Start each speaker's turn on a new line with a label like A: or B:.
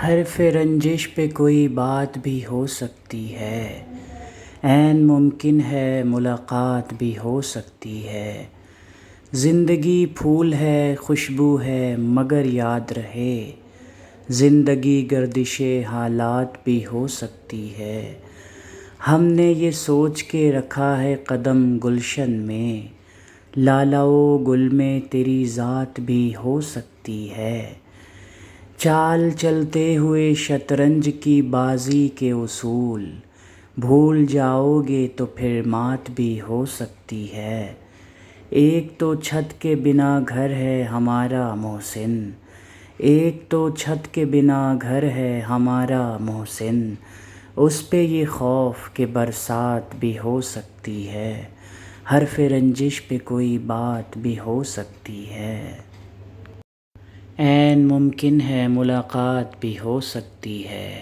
A: حرف رنجش پہ کوئی بات بھی ہو سکتی ہے، عین ممکن ہے ملاقات بھی ہو سکتی ہے۔ زندگی پھول ہے خوشبو ہے مگر یاد رہے، زندگی گردش حالات بھی ہو سکتی ہے۔ ہم نے یہ سوچ کے رکھا ہے قدم گلشن میں، لالا و گل میں تیری ذات بھی ہو سکتی ہے۔ چال چلتے ہوئے شطرنج کی بازی کے اصول، بھول جاؤ گے تو پھر مات بھی ہو سکتی ہے۔ ایک تو چھت کے بنا گھر ہے ہمارا محسن، ایک تو چھت کے بنا گھر ہے ہمارا محسن، اس پہ یہ خوف کہ برسات بھی ہو سکتی ہے، حرف رنجش پہ کوئی بات بھی ہو سکتی ہے۔ عین ممکن ہے ملاقات بھی ہو سکتی ہے۔